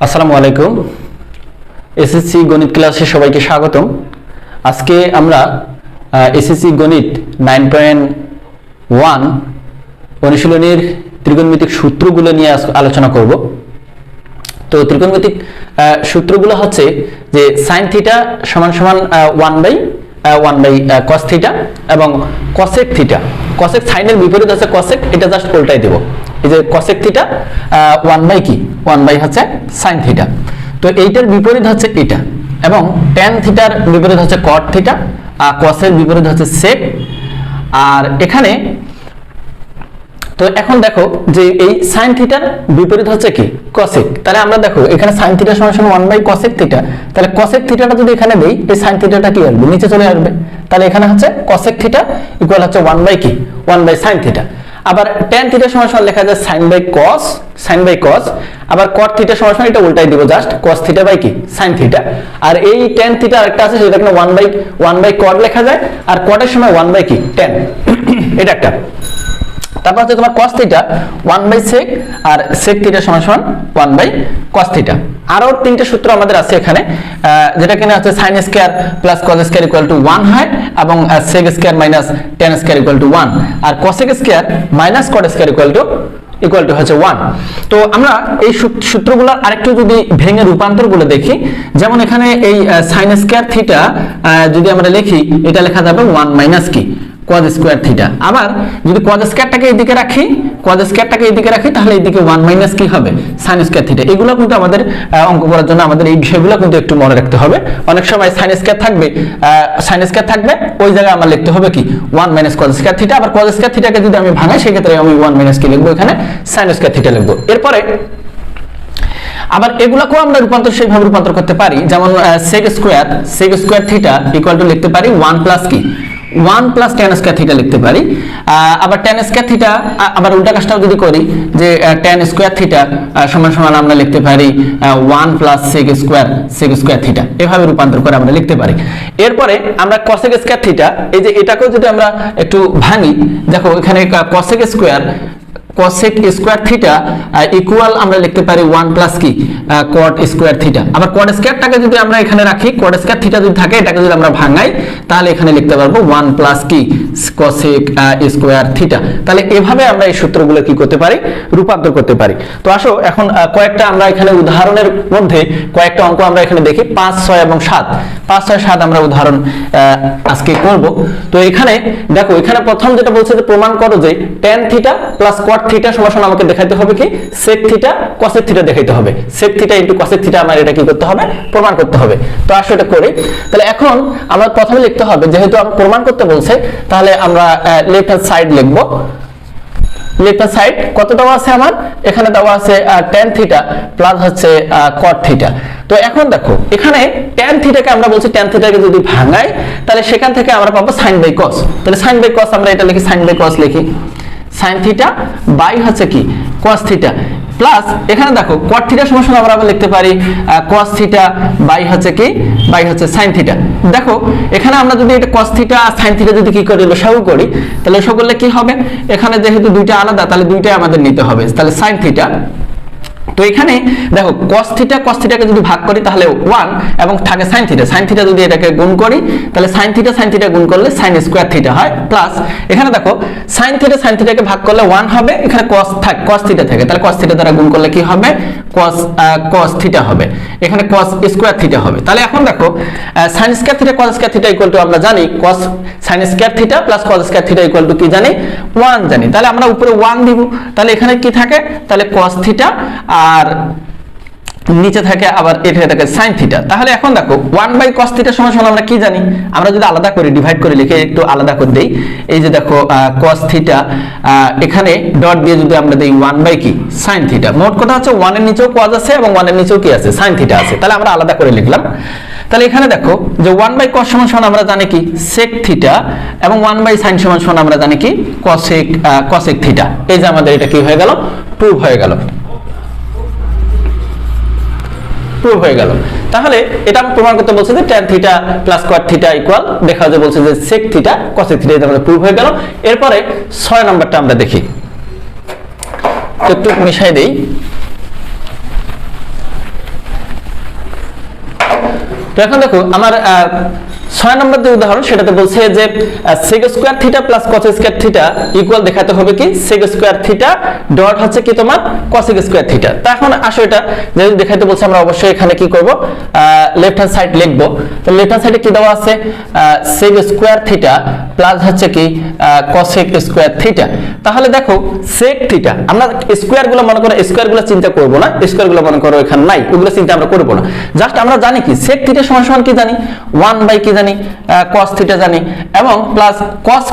আসসালামু আলাইকুম। এসএসসি গণিত ক্লাসে সবাইকে স্বাগতম। আজকে আমরা এসএসসি গণিত 9.1 অনুশীলনীর ত্রিকোণমিতিক সূত্রগুলো নিয়ে আলোচনা করব। তো ত্রিকোণমিতিক সূত্রগুলো হচ্ছে যে sin θ = 1/1 cos θ এবং cosec θ। cosec সাইনের বিপরীত আছে cosec, এটা জাস্ট উল্টাই দেব। এই যে cosec θ 1/1 হচ্ছে sin θ। তো এইটার বিপরীত হচ্ছে এটা, এবং tan θ এর বিপরীত হচ্ছে cot θ, আর cos এর বিপরীত হচ্ছে sec। আর এখানে তো এখন দেখো যে এই sin θ এর বিপরীত হচ্ছে কি cosec। তাহলে আমরা দেখো এখানে sin θ = 1/cosec θ, তাহলে cosec θ টা যদি এখানে দেই, এই sin θ টা কি আসবে, নিচে চলে আসবে। তাহলে এখানে হচ্ছে cosec θ ইকুয়াল হচ্ছে 1/sin θ। আবার tan θ = লেখা যায় sin/cos, আবার cot θ = এটা উল্টাই দিব, জাস্ট cos θ sin θ। আর এই tan θ আরেকটা আছে, সেটা এখানে 1/cot লেখা যায়, আর cot এর সময় 1/tan এটা একটা। তারপর হচ্ছে তোমার cos θ 1/sec, আর sec θ = 1/cos θ। আরো তিনটা সূত্র আমাদের আছে এখানে, যেটা কিনা হচ্ছে sin square plus cos square equal to 1 হয়, এবং sec square minus tan square equal to 1, আর cosec square minus cot square equal to হচ্ছে 1। তো আমরা এই সূত্রগুলোর আরেকটু যদি ভেঙে রূপান্তরগুলো দেখি, যেমন এখানে এই sin স্কয়ার θ যদি আমরা লিখি, এটা লেখা যাবে 1 মাইনাস কি cos স্কয়ার θ। আবার যদি cos স্কয়ারটাকে এইদিকে রাখি, তাহলে এইদিকে 1 মাইনাস কি হবে sin স্কয়ার θ। এগুলো কিন্তু আমাদের অঙ্ক করার জন্য আমাদের এই বিষয়গুলো কিন্তু একটু মনে রাখতে হবে। অনেক সময় sin স্কয়ার থাকবে, ওই জায়গায় আমার লিখতে হবে কি 1 মাইনাস cos স্কয়ার θ। আবার cos স্কয়ার θ কে যদি আমি ভাঙাই, সেই ক্ষেত্রে আমি 1 মাইনাস কি লিখবো, এখানে sin স্কয়ার θ লিখবো। এরপরে আবার এগুলাকেও আমরা সেইভাবে রূপান্তর করতে পারি, যেমন sec স্কয়ার θ ইকুয়াল টু লিখতে পারি 1 প্লাস কি 1 প্লাস tan স্কয়ার θ লিখতে পারি। আবার tan স্কয়ার θ আবার উল্টা কাজটাও যদি করি, যে tan স্কয়ার θ সমান আমরা লিখতে পারি 1 প্লাস sec স্কয়ার θ, এভাবে রূপান্তর করে আমরা লিখতে পারি। এরপরে আমরা cosec স্কয়ার θ, এই যে এটাকেও যদি আমরা একটু ভাঙি, দেখো এখানে cosec স্কয়ার θ ইকুয়াল আমরা লিখতে পারি 1 প্লাস কি cot স্কয়ার θ। আবার cot স্কয়ারটাকে যদি আমরা এখানে রাখি, cot স্কয়ার θ যদি থাকে, এটাকে যদি আমরা ভাঙাই, তাহলে এখানে লিখতে পারবো 1 প্লাস কি cosec স্কয়ার θ। তাহলে এভাবে আমরা এই সূত্রগুলো কি করতে পারি, রূপান্তর করতে পারি। তো আসো এখন কয়েকটা আমরা এখানে উদাহরণের মধ্যে কয়েকটা অঙ্ক আমরা এখানে দেখি, 5, 6 এবং 7। 5, 6, 7 আমরা উদাহরণ আজকে করব। তো এখানে দেখো, এখানে প্রথম যেটা বলছে যে প্রমাণ করো যে tan θ প্লাস cot θ সমান আমাকে দেখাইতে হবে কি sec θ cosec θ দেখাইতে হবে। sec θ ইনটু cosec θ আমার এটা কি করতে হবে, প্রমাণ করতে হবে। তো আসলে এটা করি। তাহলে এখন আমরা প্রথমে লিখতে হবে, যেহেতু আমরা প্রমাণ করতে বলছে, তাহলে আমরা লেফট হ্যান্ড সাইড লিখবো। লেফট হ্যান্ড সাইড কত দেওয়া আছে আমার, এখানে দেওয়া আছে tan θ প্লাস হচ্ছে cot θ। তো এখন দেখো এখানে tan θ কে আমরা বলছি, tan θ কে যদি ভাঙাই, তাহলে সেখান থেকে আমরা পাবো sin/cos। তাহলে sin/cos আমরা এটা লিখি, sin/cos লিখি, sin θ বাই হচ্ছে কি cos θ, প্লাস এখানে দেখো cot θ সমান আমরা আবার লিখতে পারি cos θ বাই হচ্ছে কি sin θ। দেখো এখানে আমরা যদি এটা cos θ আর sin θ যদি কি করি, লসাগু করি, তাহলে লসাগু করলে কি হবে, এখানে যেহেতু দুইটা আলাদা, তাহলে দুইটাই আমাদের নিতে হবে। তাহলে sin θ, তো এখানে দেখো cos θ কে যদি ভাগ করি, তাহলে 1, এবং থাকে sin θ যদি এটাকে গুণ করি, তাহলে sin θ গুণ করলে sin স্কয়ার θ হয়, প্লাস এখানে দেখো sin θ কে ভাগ করলে 1 হবে, এখানে cos θ থাকে, তাহলে cos θ দ্বারা গুণ করলে কি হবে, cos θ হবে, এখানে cos স্কয়ার θ হবে। তাহলে এখন দেখো sin square θ cos square θ equal to আমরা জানি sin square θ plus cos square θ equal to কি জানি, 1 জানি। তাহলে আমরা উপরে 1 দিব, তাহলে এখানে কি থাকে, তাহলে cos θ, আর নিচে থাকে আবার এটা থাকে sin θ। তাহলে এখন দেখো 1/cos θ সমান আমরা কি জানি, আমরা যদি আলাদা করে ডিভাইড করে লিখে একটু আলাদা করে দেই, এই যে দেখো cos θ এখানে ডট দিয়ে যদি আমরা দেই 1 কি sin θ। মোট কথা হচ্ছে 1 এর নিচেও cos আছে এবং 1 এর নিচেও কি আছে, sin θ আছে। তাহলে আমরা আলাদা করে লিখলাম। তাহলে এখানে দেখো যে 1/cos সমান আমরা জানি কি sec θ, এবং 1/sin সমান আমরা জানি কি cosec θ। এই যে আমাদের এটা কি হয়ে গেল, প্রুভ হয়ে গেল। তাহলে এটা আমি প্রমাণ করতে বলছি যে tan θ প্লাস cot θ ইকুয়াল, দেখা যায় বলছে যে sec θ cosec θ, এটা আমাদের প্রুভ হয়ে গেল। এরপরে 6 নম্বরটা আমরা দেখি, একটু মিশাই দেই। তো এখন দেখো আমার 6 নম্বর যে উদাহরণ সেটাতে বলছে যে sec square theta plus cos square theta equal দেখাতে হবে কি sec স্কয়ার থিটা ডট হচ্ছে কি তোমার cos স্কয়ার থিটা। তো এখন আসো এটা যেহেতু দেখাইতে বলছে আমরা অবশ্যই এখানে কি করব লেফট হ্যান্ড সাইড লিখব। তো লেফট হ্যান্ড সাইডে কি দেওয়া আছে sec স্কয়ার থিটা প্লাস হচ্ছে কি cos স্কয়ার থিটা। তাহলে দেখো sec থিটা আমরা স্কয়ার গুলো মনে করো স্কয়ার গুলো চিন্তা করব না, স্কয়ার গুলো মনে করো এখানে নাই, ওগুলো চিন্তা আমরা করব না। জাস্ট আমরা জানি কি sec থিটা সমান কি জানি 1 বাই কি জানি cos থিটা জানি এবং প্লাস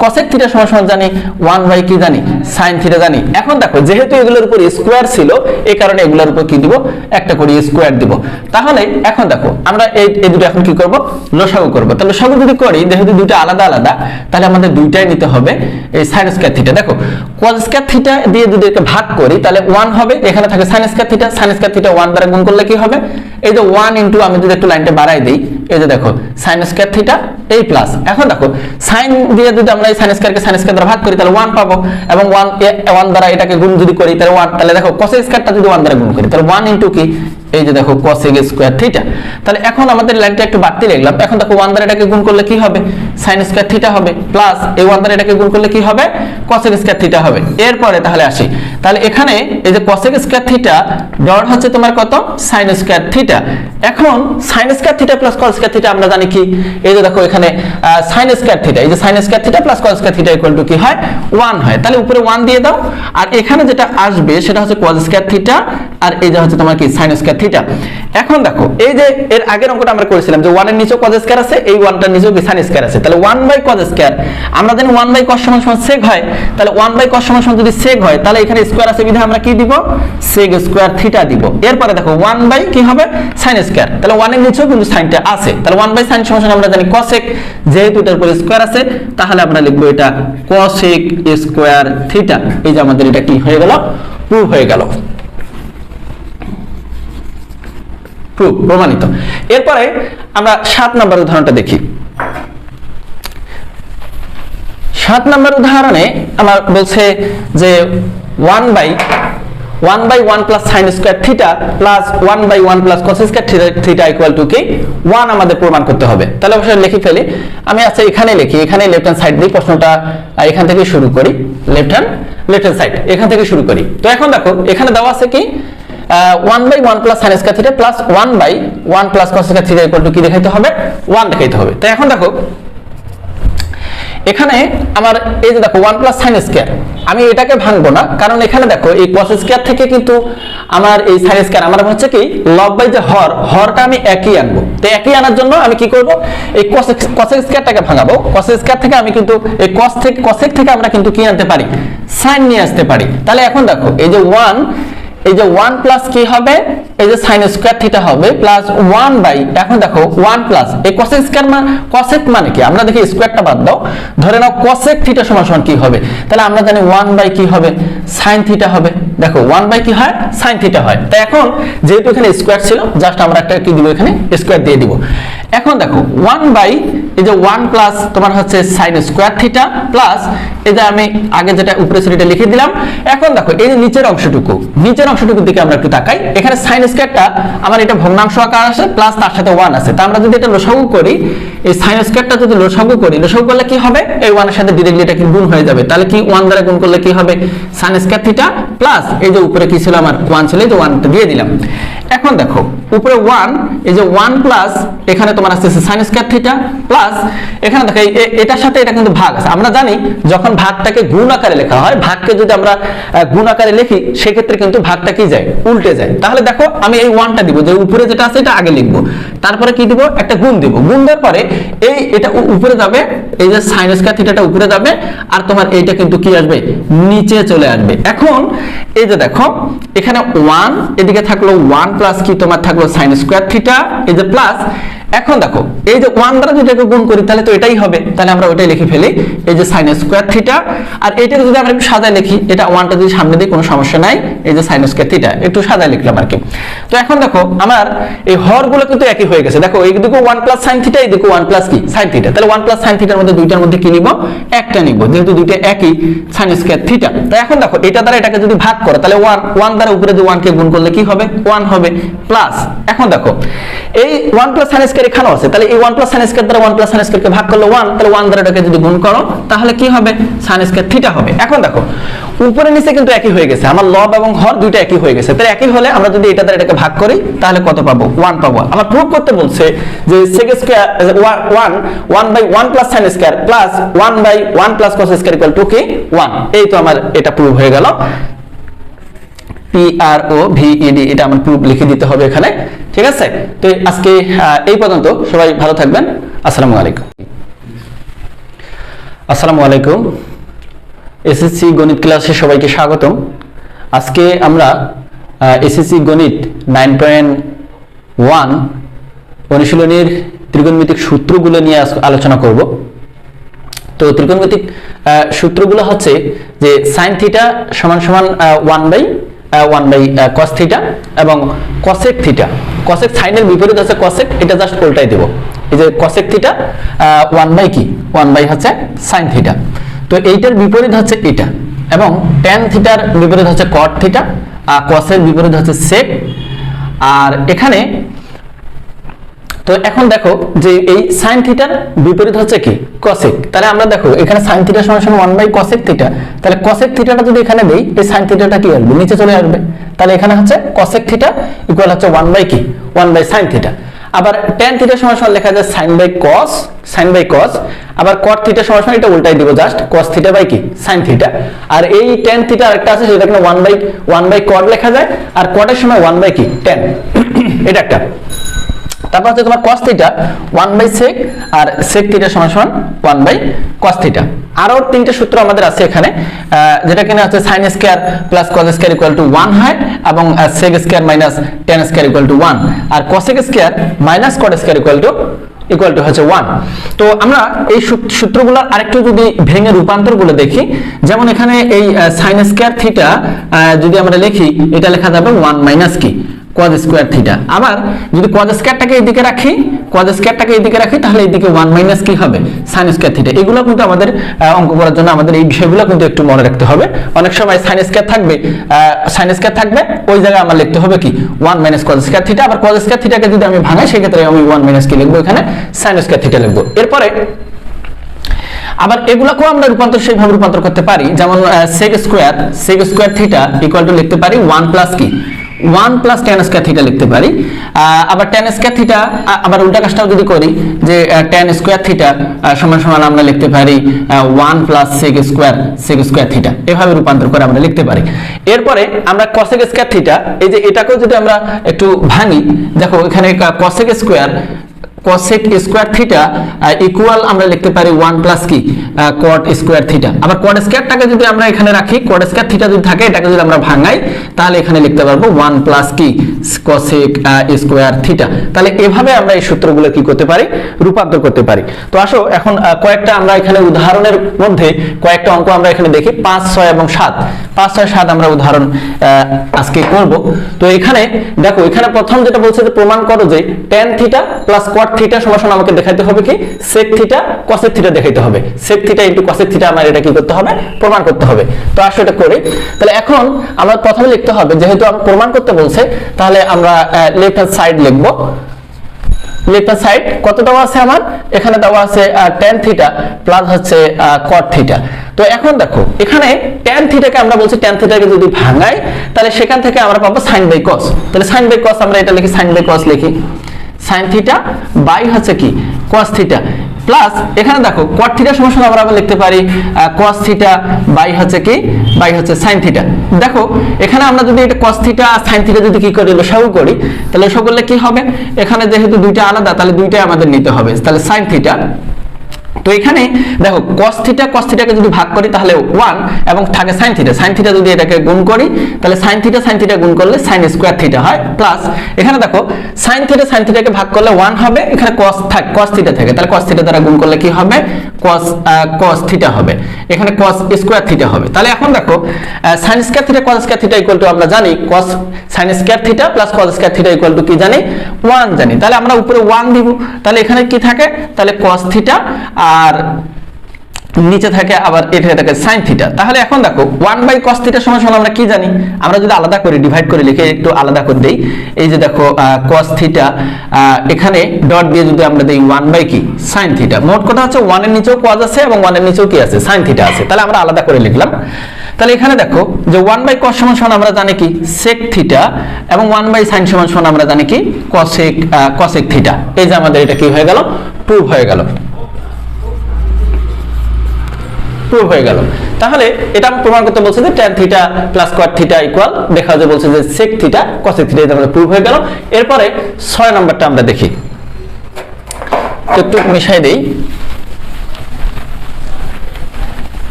cosec থিটা সমান জানি 1 বাই কি জানি sin থিটা জানি। এখন দেখো যেহেতু এগুলোর উপর স্কয়ার ছিল এই কারণে এগুলোর উপর কি দিব একটা করে স্কয়ার দিব। তাহলে এখন দেখো আমরা এই দুটো এখন কি করব লসাগু করব। তাহলে লসাগু যদি করি যেহেতু দুটো আলাদা আলাদা তাহলে আমাদের দুইটাই নিতে হবে এই sin স্কয়ার থিটা। দেখো cos স্কয়ার থিটা দিয়ে যদি একে ভাগ করি তাহলে 1 হবে, এখানে থাকে sin স্কয়ার থিটা 1 দ্বারা গুণ করলে কি হবে এই যে 1 ইনটু আমি যদি একটু লাইনটা বাড়াই দেই এই যে দেখো sin স্কয়ার থিটা এই প্লাস। এখন দেখো sin দিয়ে যদি আমরা এই sin স্কয়ারকে sin স্কয়ার দ্বারা ভাগ করি তাহলে 1 পাবো এবং 1 দ্বারা এটাকে গুণ যদি করি তাহলে 1, তাহলে দেখো cos স্কয়ারটা যদি 1 দ্বারা গুণ করি তাহলে 1 ইনটু কি এই যে দেখো cos স্কয়ার থিটা। তাহলে এখন আমাদের লাইনটা একটু বাড়তি লিখলাম। এখন দেখো 1 দ্বারা এটাকে গুণ করলে কি হবে sin স্কয়ার থিটা হবে প্লাস এই 1 দ্বারা এটাকে গুণ করলে কি হবে cos স্কয়ার থিটা হবে। এরপরে তাহলে আসি, তাহলে এখানে এই যে cos স্কয়ার থিটা ডট হচ্ছে তোমার কত sin স্কয়ার থিটা। এখন sin square theta plus cos square theta আমরা জানি কি এই যে দেখো এখানে sin স্কয়ার থিটা এই যে sin square theta plus cos square theta equal to কি হয় 1 হয়। তাহলে উপরে 1 দিয়ে দাও আর এখানে যেটা আসবে সেটা হচ্ছে cos স্কয়ার থিটা আর এই যে হচ্ছে তোমার কি sin স্কয়ার থিটা। এখন দেখো এই যে এর আগের অঙ্কটা আমরা করেছিলাম যে 1 এর নিচেও cos স্কয়ার আছে, এই 1টার নিচেও কি sin স্কয়ার আছে। তাহলে 1 বাই cos স্কয়ার আমরা জানি 1 বাই cos সমান sec হয়, তাহলে 1 বাই cos সমান যদি sec হয় তাহলে এখানে স্কয়ার আছে বিধায় আমরা কি দিব sec স্কয়ার থিটা দিব। এরপরে দেখো 1 বাই কি হবে sin স্কয়ার, তাহলে 1 এর নিচেও কিন্তু সাইনটা আছে, তাহলে 1 বাই sin সমান আমরা জানি cosec, যেহেতু এটার উপর স্কয়ার আছে তাহলে আমরা লিখব এটা cosec স্কয়ার থিটা। এই যে আমাদের এটা কি হয়ে গেল প্রুফ হয়ে গেল, প্রমাণিত। এরপরে আমরা 7 নম্বর উদাহরণটা দেখি। 7 নম্বর উদাহরণে আমার বলছে যে 1 by 1 plus sin square theta plus 1 by 1 plus cos square theta equal to কি 1 আমাদের প্রমাণ করতে হবে। তাহলে অবশ্যই লিখে ফেলি আমি। আচ্ছা এখানে লিখি, এখানে লেফট হ্যান্ড সাইড দিয়ে প্রশ্নটা এখান থেকে শুরু করি, লেফট হ্যান্ড সাইড এখান থেকে শুরু করি। তো এখন দেখো এখানে দেওয়া আছে কি 1 by 1 plus sin square theta plus 1 by 1 plus cos square theta equal to কি দেখাইতে হবে 1 দেখাইতে হবে। তো এখন দেখো এখানে আমার এই যে দেখো 1 প্লাস sin স্কয়ার আমি এটাকে ভাঙবো না, কারণ এখানে দেখো এই cos স্কয়ার থেকে কিন্তু আমার এই sin স্কয়ার আমার হচ্ছে কি লব বাই যে হরটা আমি একই আনবো। তো একই আনার জন্য আমি কি করব এই cos স্কয়ারটাকে ভাঙাবো। cos স্কয়ার থেকে আমি কিন্তু এই cosec থেকে আমরা কিন্তু কি আনতে পারি sin নিয়ে আসতে পারি। তাহলে এখন দেখো এই যে 1 প্লাস কি হবে এই যে sin স্কয়ার থিটা হবে প্লাস 1 বাই এখন দেখো 1 প্লাস এই cosec স্কয়ার cosec মানে কি আমরা দেখি স্কয়ারটা বাদ দাও, ধরে নাও cosec থিটা সমান কি হবে, তাহলে আমরা জানি 1 বাই কি হবে sin থিটা হবে। দেখো 1 বাই কি হয় sin থিটা হয়। তাই এখন যেহেতু এখানে স্কয়ার ছিল জাস্ট আমরা একটা কি দিব এখানে স্কয়ার দিয়ে দিব। এখন দেখো 1 বাই এই যে 1 প্লাস তোমার হচ্ছে sin স্কয়ার থিটা প্লাস এই যে আমি আগে যেটা উপরে সেটা লিখে দিলাম। এখন দেখো এই যে নিচের অংশটুকুর দিকে আমরা একটু তাকাই, এখানে sin স্কয়ারটা আমার এটা ভগ্নাংশ আকার আছে প্লাস তার সাথে 1 আছে। তা আমরা যদি এটা লসাগু করি এই sin স্কয়ারটা যদি লসাগু করলে কি হবে এই 1 এর সাথে ডাইরেক্টলি এটা কি গুণ হয়ে যাবে। তাহলে কি 1 দ্বারা গুণ করলে কি হবে sin স্কয়ার থিটা প্লাস এই যে উপরে কি ছিল আমার 1 ছিল এই যে 1টা দিয়ে দিলাম। এখন দেখো উপরে 1 এই যে 1 প্লাস এখানে তোমার আসছে sin স্কয়ার থিটা প্লাস এখানে দেখো এটার সাথে এটা কিন্তু ভাগ আছে। আমরা জানি যখন ভাগটাকে গুণ আকারে লেখা হয়, ভাগকে যদি আমরা গুণ আকারে লিখি সেক্ষেত্রে কিন্তু ভাগটা কি যায় উল্টে যায়। তাহলে দেখো আমি এই 1টা দিব, যে উপরে যেটা আছে এটা আগে লিখবো, তারপরে কি দিব একটা গুণ দিব, গুণ দেওয়ার পরে এটা উপরে যাবে এই যে sin স্কয়ার থিটাটা উপরে যাবে আর তোমার এইটা কিন্তু কি আসবে নিচে চলে আসবে। এখন এই যে দেখো এখানে 1 এদিকে থাকলো 1 প্লাস কি তোমার থাকলো sin স্কয়ার থিটা এই যে প্লাস এখন দেখো এই যে 1 দ্বারা যদি এটাকে গুণ করি তাহলে তো এটাই হবে, তাহলে আমরা ওইটাই লিখে ফেলি এই যে sin স্কয়ার থিটা। আর এইটাকে যদি আমরা একটু সাজায় লিখি, এটা 1টা যদি সামনে দিই কোনো সমস্যা নাই, এই যে sin স্কয়ার থিটা একটু সাজায় লিখলাম আর কি। তো এখন দেখো আমার এই হরগুলো কিন্তু একই হয়ে গেছে। দেখো এইদিকে 1 প্লাস sin থিটা, এইদিকে 1 প্লাস কি sin থিটা, তাহলে 1 প্লাস sin থিটার মধ্যে দুইটার মধ্যে কি নিব একটা নিব, যেহেতু দুইটা একই sin স্কয়ার থিটা। তো এখন দেখো এটা দ্বারা এটাকে যদি ভাগ করো তাহলে 1 দ্বারা উপরে যে 1 কে গুণ করলে কি হবে 1 হবে প্লাস এখন দেখো এই 1 প্লাস sin স্কয়ার স্কয়ার এখানেও আছে, তাহলে এই 1 প্লাস সাইন স্কয়ার দ্বারা 1 প্লাস সাইন স্কয়ারকে ভাগ করলে 1, তাহলে 1 দ্বারা এটাকে যদি গুণ করো তাহলে কি হবে, সাইন স্কয়ার থিটা হবে। এখন দেখো উপরে নিচে কিন্তু একই হয়ে গেছে, আমার লব এবং হর দুইটা একই হয়ে গেছে, তাহলে একই হলে আমরা যদি এটা দ্বারা এটাকে ভাগ করি তাহলে কত পাবো, 1 পাবো। আমার প্রুফ করতে বলছে যে sec square 1/1 plus sine square plus 1/1 plus cos square equal to কি 1। এই তো আমার এটা প্রুফ হয়ে গেল। PROVED এটা আমার প্রুফ লিখে দিতে হবে এখানে, ঠিক আছে। তো আজকে এই পর্যন্ত, সবাই ভালো থাকবেন। আসসালামু আলাইকুম। আসসালামু আলাইকুম। এসএসসি গণিত ক্লাসে সবাইকে স্বাগতম। আজকে আমরা এসএসসি গণিত 9.1 অনুশীলনীর ত্রিকোণমিতিক সূত্রগুলো নিয়ে আলোচনা করব। তো ত্রিকোণমিতিক সূত্রগুলো হচ্ছে যে sin থিটা সমান সমান 1/1 cos থিটা এবং cosec থিটা। cosec সাইনের বিপরীত হচ্ছে cosec, এটা জাস্ট উল্টাই দেব। এই যে cosec থিটা 1 হচ্ছে sin থিটা, তো এইটার বিপরীত হচ্ছে এটা, এবং tan থিটার বিপরীত হচ্ছে cot থিটা, আর cos এর বিপরীত হচ্ছে sec। আর এখানে তো এখন দেখো যে এই sin থিটার বিপরীত হচ্ছে কি cosec, তাহলে আমরা দেখো এখানে sin থিটা সমান সমান 1/cosec থিটা, তাহলে cosec থিটাটা যদি এখানে দেই এই sin থিটাটা কি আসবে, নিচে চলে আসবে, তাহলে এখানে হচ্ছে cosec থিটা ইকুয়াল হচ্ছে 1/sin থিটা। আবার tan থিটা সমান সমান লেখা যায় sin বাই cos, আবার cot থিটা সমান সমান এটা উল্টাই দিব, জাস্ট cos থিটা বাই কি sin থিটা। আর এই tan থিটা আরেকটা আছে সেটা এখানে 1/cot লেখা যায়, আর cot এর সময় 1/কি tan এটা একটা। তারপর হচ্ছে তোমার cos থিটা 1/sec, আর sec থিটা সমান সমান 1/cos থিটা। আরো তিনটে সূত্র আমাদের আছে এখানে, যেটা কিনা হচ্ছে sin square plus cos square equal to 1 হয়, এবং sec square minus tan square equal to 1, আর cosec square minus cot square equal to হচ্ছে 1। তো আমরা এই সূত্রগুলোর আরেকটু যদি ভেঙে রূপান্তরগুলো দেখি, যেমন এখানে এই sin স্কয়ার থিটা যদি আমরা লিখি, এটা লেখা যাবে 1 মাইনাস কি cos স্কয়ার থিটা। আবার যদি cos স্কয়ারটাকে এইদিকে রাখি, তাহলে এইদিকে 1 মাইনাস কি হবে sin স্কয়ার থিটা। এগুলো কিন্তু আমাদের অঙ্ক করার জন্য আমাদের এই বিষয়গুলো কিন্তু একটু মনে রাখতে হবে। অনেক সময় sin স্কয়ার থাকবে ওই জায়গায় আমার লিখতে হবে কি 1 মাইনাস cos স্কয়ার থিটা। আবার cos স্কয়ার থিটাকে যদি আমি ভাঙাই সেক্ষেত্রে আমি 1 মাইনাস কি লিখবো, এখানে sin স্কয়ার থিটা লিখবো। এরপরে আবার এগুলাকেও আমরা সেইভাবে রূপান্তর করতে পারি, যেমন sec square theta equal two লিখতে পারি 1 প্লাস কি 1 প্লাস tan স্কয়ার থিটা লিখতে পারি। আবার tan স্কয়ার থিটা আবার উল্টা কাজটাও যদি করি, যে tan স্কয়ার থিটা সমান সমান আমরা লিখতে পারি 1 প্লাস sec স্কয়ার থিটা, এভাবে রূপান্তর করে আমরা লিখতে পারি। এরপরে আমরা cosec স্কয়ার থিটা, এই যে এটাকেও যদি আমরা একটু ভাঙি, দেখো এখানে cosec স্কয়ার থিটা ইকুয়াল আমরা লিখতে পারি 1 প্লাস কি cot স্কয়ার থিটা। আবার cot স্কয়ারটাকে যদি আমরা এখানে রাখি, cot স্কয়ার থিটা যদি থাকে এটাকে যদি আমরা ভাঙাই, তাহলে এখানে লিখতে পারবো 1 প্লাস কি cosec স্কয়ার থিটা। তাহলে এভাবে আমরা এই সূত্রগুলো কি করতে পারি, রূপান্তর করতে পারি। তো আসো এখন কয়েকটা আমরা এখানে উদাহরণের মধ্যে কয়েকটা অঙ্ক আমরা এখানে দেখি, 5, 6 এবং 7। 5, 6, 7 আমরা উদাহরণ আজকে করব। তো এখানে দেখো, এখানে প্রথম যেটা বলছে যে প্রমাণ করো যে tan theta plus cot theta সমান আমাকে দেখাইতে হবে কি sec থিটা cosec থিটা দেখাইতে হবে। sec theta into cosec theta আমার এটা কি করতে হবে, প্রমাণ করতে হবে। তো আসলে এটা করি। তাহলে এখন আমরা প্রথমে লিখতে হবে, যেহেতু আমরা প্রমাণ করতে বলছে, তাহলে আমরা লেফট হ্যান্ড সাইড লিখব। লেফট হ্যান্ড সাইড কত দেওয়া আছে আমার, এখানে দেওয়া আছে tan থিটা প্লাস হচ্ছে cot থিটা। তো এখন দেখো এখানে tan থিটাকে আমরা বলছি, tan থিটাকে যদি ভাঙাই তাহলে সেখান থেকে আমরা পাবো sin বাই cos। তাহলে sin বাই cos আমরা এটা লিখি, sin বাই cos লিখি, sin থিটা বাই হচ্ছে কি cos থিটা, প্লাস এখানে দেখো cot থিটা সমান আমরা লিখতে পারি cos থিটা বাই হচ্ছে কি sin থিটা। দেখো এখানে আমরা যদি এটা cos থিটা আর sin থিটা যদি কি করি, লসাগু করি, তাহলে লসাগু করলে কি হবে, এখানে যেহেতু দুইটা আলাদা তাহলে দুইটাই আমাদের নিতে হবে, তাহলে sin থিটা। তো এখানে দেখো cos থিটাকে যদি ভাগ করি তাহলে 1, এবং থাকে sin থিটা যদি এটাকে গুণ করি তাহলে sin থিটা গুণ করলে sin স্কয়ার থিটা হয়, প্লাস এখানে দেখো sin থিটাকে ভাগ করলে 1 হবে, এখানে cos থিটা থাকে, তাহলে cos থিটা দ্বারা গুণ করলে কি হবে cos থিটা হবে, এখানে cos স্কয়ার থিটা হবে। তাহলে এখন দেখো sin square theta cos square theta equal to আমরা জানি sin square theta plus cos square theta equal to কি জানি 1 জানি, তাহলে আমরা উপরে 1 দিব, তাহলে এখানে কি থাকে, তাহলে cos থিটা আর নিচে থাকে আবার এটা থাকে sin থিটা। তাহলে এখন দেখো 1/cos থিটা সমান সমান আমরা কি জানি, আমরা যদি আলাদা করে ডিভাইড করে লিখে একটু আলাদা করে দেই, এই যে দেখো cos থিটা এখানে ডট দিয়ে যদি আমরা দেই 1 কি sin থিটা, মোট কথা হচ্ছে 1 এর নিচেও cos আছে এবং 1 এর নিচেও কি আছে sin থিটা আছে, তাহলে আমরা আলাদা করে লিখলাম। তাহলে এখানে দেখো যে 1/cos সমান সমান আমরা জানি কি sec থিটা এবং 1/sin সমান সমান আমরা জানি কি cosec থিটা। এই যে আমাদের এটা কি হয়ে গেল, প্রুভ হয়ে গেল, প্রুভ হয়ে গেল। তাহলে এটা প্রমাণ করতে বলছে যে tan theta plus cot theta equal, দেখা যায় বলছে যে sec থিটা cosec থিটা, এটা আমাদের প্রুভ হয়ে গেল। এরপরে 6 নম্বরটা আমরা দেখি, একটু মিশাই দেই।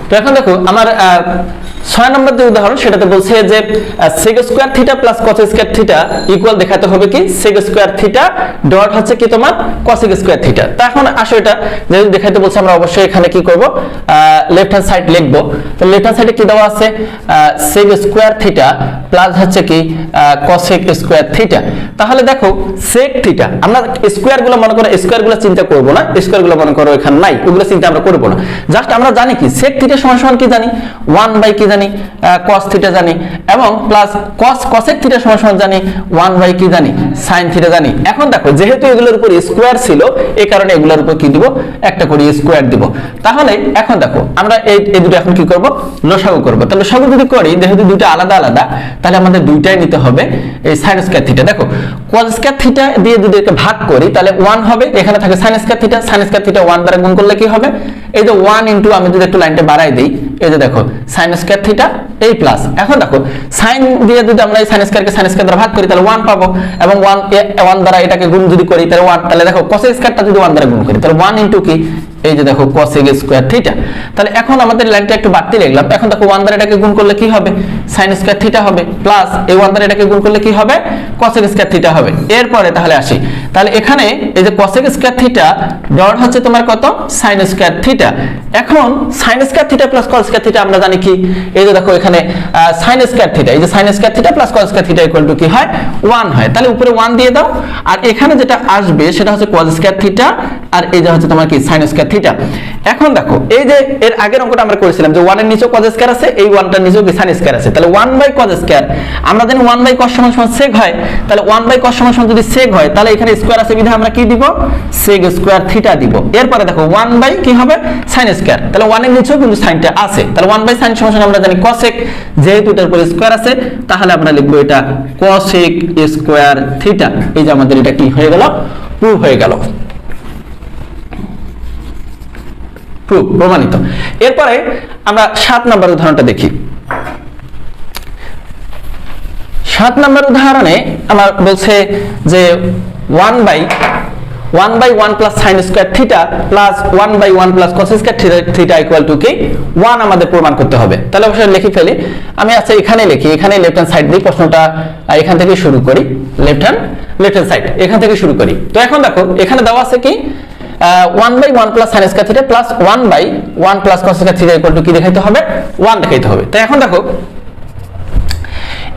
তো এখন দেখো আমার 6 নম্বর যে উদাহরণ সেটাতে বলছে যে sec square theta plus cos square theta equal দেখাতে হবে কি sec স্কয়ার থিটা ডট হচ্ছে কি তোমার cosec স্কয়ার থিটা। তা এখন আসো এটা যেহেতু দেখাইতে বলছে আমরা অবশ্যই এখানে কি করব, লেফট হ্যান্ড সাইড লিখবো। তো লেফট হ্যান্ড সাইডে কি দেওয়া আছে, sec স্কয়ার থিটা প্লাস হচ্ছে কি cosec স্কয়ার থিটা। তাহলে দেখো sec থিটা, আমরা স্কয়ার গুলো মনে করো, স্কয়ার গুলো চিন্তা করব না, স্কয়ার গুলো মনে করো এখানে নাই, ওগুলো চিন্তা আমরা করব না। জাস্ট আমরা জানি কি sec থিটা সমান সমান কি জানি 1 কি জানি cos থিটা জানি, এবং প্লাস cosec থিটা সমান সমান জানি 1 কি জানি sin থিটা জানি। এখন দেখো যেহেতু এগুলোর উপর স্কয়ার ছিল এই কারণে এগুলোর উপর কি দিব, একটা করে স্কয়ার দিব। তাহলে এখন দেখো আমরা এই দুটো এখন কি করব, লসাগু করব। তাহলে লসাগু যদি করি যেহেতু দুটো আলাদা আলাদা, তাহলে আমাদের দুইটাই নিতে হবে এই sin স্কয়ার থিটা। দেখো cos স্কয়ার থিটা দিয়ে যদি একে ভাগ করি তাহলে 1 হবে, এখানে থাকে sin স্কয়ার থিটা 1 দ্বারা গুণ করলে কি হবে, এই যে 1 ইনটু আমি যদি একটু লাইনটা বাড়াই দেই, এই যে দেখো sin স্কয়ার থিটা এই প্লাস, এখন দেখো sin দিয়ে যদি আমরা এই sin স্কয়ারকে sin স্কয়ার দ্বারা ভাগ করি তাহলে 1 পাবো, এবং 1 দ্বারা এটাকে গুণ যদি করি তাহলে 1, তাহলে দেখো cos স্কয়ারটা যদি 1 দ্বারা গুণ করি তাহলে 1 ইনটু কি এই যে দেখো cosec স্কয়ার থিটা। তাহলে এখন আমাদের লাইনটা একটু বাড়তি লিখলাম, এখন দেখো 1 দ্বারা এটাকে গুণ করলে কি হবে sin স্কয়ার থিটা হবে, প্লাস এই 1 দ্বারা এটাকে গুণ করলে কি হবে cosec স্কয়ার থিটা হবে। এরপরে তাহলে আসি, তাহলে এখানে এই যে cosec স্কয়ার থিটা ডট হচ্ছে তোমার কত sin স্কয়ার থিটা। এখন sin square theta plus cos square theta আমরা জানি কি, এই যে দেখো এখানে sin স্কয়ার থিটা, এই যে sin square theta plus cos square theta equal to কি হয় 1 হয়। তাহলে উপরে 1 দিয়ে দাও, আর এখানে যেটা আসবে সেটা হচ্ছে cos স্কয়ার থিটা, আর এই যে হচ্ছে তোমার কি sin স্কয়ার থিটা। এখন দেখো এই যে এর আগের অঙ্কটা আমরা করেছিলাম যে 1 এর নিচেও cos স্কয়ার আছে, এই 1টার নিচেও কি sin স্কয়ার আছে, তাহলে 1/cos স্কয়ার আমরা জানি 1/cos সমান সমান sec হয়, তাহলে 1/cos সমান সমান যদি sec হয় তাহলে এখানে স্কয়ার আছে বিধায় আমরা কি দিব sec স্কয়ার থিটা দিব। এরপরে দেখো 1 কি হবে sin স্কয়ার, তাহলে 1 এর নিচেও কিন্তু সাইনটা আছে, তাহলে 1/sin সমান সমান আমরা জানি cosec, যেহেতু এটার উপর স্কয়ার আছে তাহলে আমরা লিখব এটা cosec স্কয়ার থিটা। এই যে আমাদের এটা কি হয়ে গেল, প্রুভ হয়ে গেল, প্রমাণিত। এরপরে আমরা 7 নম্বর উদাহরণটা দেখি। 7 নম্বর উদাহরণে আমার বলছে যে 1/1 plus sin square theta plus 1/1 plus cos square theta equal to কি 1 আমাদের প্রমাণ করতে হবে। তাহলে অবশ্যই লিখে ফেলি, আমি আচ্ছা এখানে লিখি, এখানে লেফট হ্যান্ড সাইড দিয়ে প্রশ্নটা এখান থেকে শুরু করি, লেফট হ্যান্ড সাইড এখান থেকে শুরু করি। তো এখন দেখো এখানে দেওয়া আছে কি 1/1 plus sin square theta plus 1/1 plus cos square theta equal to কি দেখাইতে হবে 1 দেখাইতে হবে। তো এখন দেখো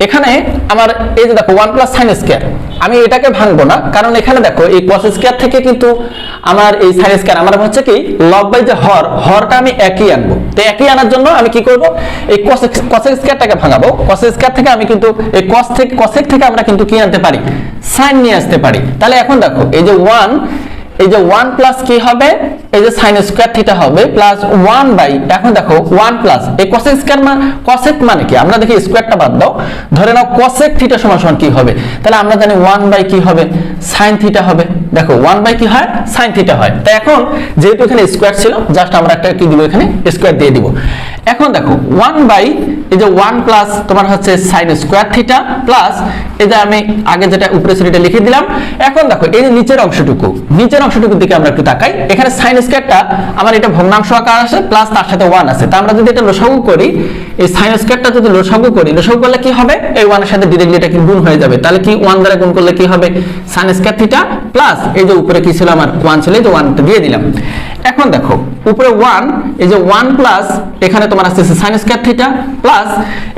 এখানে আমার এই যে দেখো 1 প্লাস sin স্কয়ার, আমি এটাকে ভাঙবো না, কারণ এখানে দেখো এই cos স্কয়ার থেকে কিন্তু আমার এই sin স্কয়ার আমার হচ্ছে কি লব বাই যে হরটা আমি একই আনবো। তো একই আনার জন্য আমি কি করব, এই cos স্কয়ারটাকে ভাঙাবো, cos স্কয়ার থেকে আমি কিন্তু এই cosec থেকে আমরা কিন্তু কি আনতে পারি sin নিয়ে আসতে পারি। তাহলে এখন দেখো এই যে 1 প্লাস কি হবে এই যে sin স্কয়ার থিটা হবে প্লাস 1 এখন দেখো 1 প্লাস এই cosec স্কয়ার cosec মানে কি, আমরা দেখি স্কয়ারটা বাদ দাও, ধরে নাও cosec থিটা সমান সমান কি হবে, তাহলে আমরা জানি 1 কি হবে sin থিটা হবে। দেখো 1 কি হয় sin থিটা হয়। তাই এখন যেহেতু এখানে স্কয়ার ছিল জাস্ট আমরা একটা কি দিব এখানে স্কয়ার দিয়ে দিব। এখন দেখো 1 এই যে 1 প্লাস তোমার হচ্ছে sin স্কয়ার থিটা প্লাস এই যে আমি আগে যেটা উপরে সেটা লিখে দিলাম। এখন দেখো এই যে নিচের অংশটুকুর দিকে আমরা একটু তাকাই, এখানে sin স্কয়ারটা আমার এটা ভগ্নাংশ আকার আছে প্লাস তার সাথে 1 আছে, তা আমরা যদি এটা লসাগু করি এই sin স্কয়ারটা যদি লসাগু করলে কি হবে এই 1 এর সাথে ডাইরেক্টলি এটা কি গুণ হয়ে যাবে, তাহলে কি 1 দ্বারা গুণ করলে কি হবে sin স্কয়ার থিটা প্লাস এই যে উপরে কি ছিল আমার 1 ছিল এই যে 1টা দিয়ে দিলাম। এখন দেখো উপরে 1, এই যে 1 প্লাস এখানে তোমার আসছে sin স্কয়ার থিটা প্লাস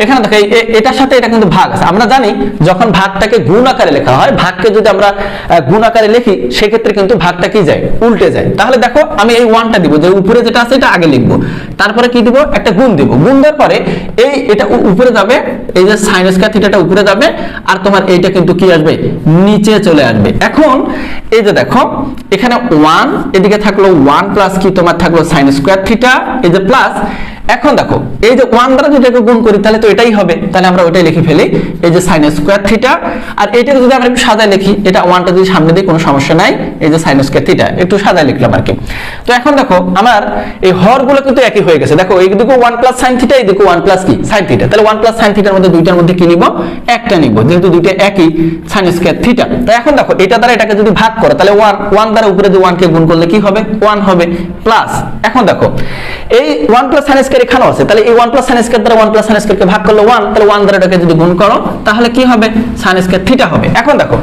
এখানে দেখো এটার সাথে এটা কিন্তু ভাগ আছে। আমরা জানি যখন ভাগটাকে গুণ আকারে লেখা হয়, ভাগকে যদি আমরা গুণ আকারে লিখি সেক্ষেত্রে কিন্তু ভাগটা কি যায়, উল্টে যায়। তাহলে দেখো আমি এই 1টা দিব, যে উপরে যেটা আছে এটা আগে লিখবো, তারপরে কি দিব, একটা গুণ দিব, গুণ দেওয়ার পরে এটা উপরে যাবে, এই যে sin স্কয়ার থিটাটা উপরে যাবে আর তোমার এইটা কিন্তু কি আসবে, নিচে চলে আসবে। এখন এই যে দেখো এখানে 1 এদিকে থাকলো 1 প্লাস কি তোমার থাকলো sin স্কয়ার থিটা, এই যে প্লাস এখন দেখো এই যে 1 দ্বারা যদি এটাকে গুণ করি তাহলে তো এটাই হবে, তাহলে আমরা ওটাই লিখে ফেলি, এই যে sin স্কয়ার থিটা। আর এটাকে যদি আমরা একটু সাজায় লিখি, এটা 1টা যদি সামনে দিই কোনো সমস্যা নাই, এই যে sin স্কয়ার থিটা একটু সাজায় লিখলাম আর কি। তো এখন দেখো আমার এই হরগুলো কিন্তু একই হয়ে গেছে। দেখো এইদিকে 1 প্লাস sin থিটা, এইদিকে 1 প্লাস কি sin থিটা, তাহলে 1 প্লাস sin থিটার মধ্যে দুইটার মধ্যে কি নিব, একটা নিব, যেহেতু দুইটা একই sin স্কয়ার থিটা। তো এখন দেখো এটা দ্বারা এটাকে যদি ভাগ করো তাহলে 1 দ্বারা উপরে যে 1 কে গুণ করলে কি হবে, 1 হবে প্লাস। এখন দেখো এই 1 প্লাস sin স্কয়ার এখানেও আছে, তাহলে এই 1 প্লাস sin স্কয়ার দ্বারা 1 প্লাস sin স্কয়ার কে ভাগ করলে 1, তাহলে 1 দ্বারা এটাকে যদি গুণ করো তাহলে কি হবে, sin স্কয়ার থিটা হবে। এখন দেখো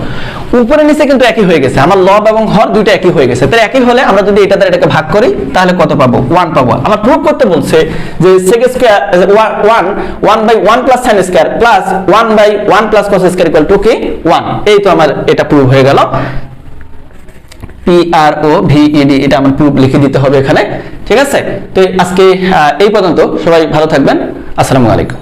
উপরে নিচে কিন্তু একই হয়ে গেছে, আমার লব এবং হর দুইটা একই হয়ে গেছে, তাহলে একই হলে আমরা যদি এটা দ্বারা এটাকে ভাগ করি তাহলে কত পাবো, 1 পাবো। আমার প্রুফ করতে বলছে যে sec square 1 by 1 plus sin square plus 1 by 1 plus cos square equal to কি 1। এই তো আমার এটা প্রুফ হয়ে গেল, PROVED, এটা আমার প্রুফ লিখে দিতে হবে এখানে, ঠিক আছে। তো আজকে এই পর্যন্ত, সবাই ভালো থাকবেন, আসসালামু আলাইকুম।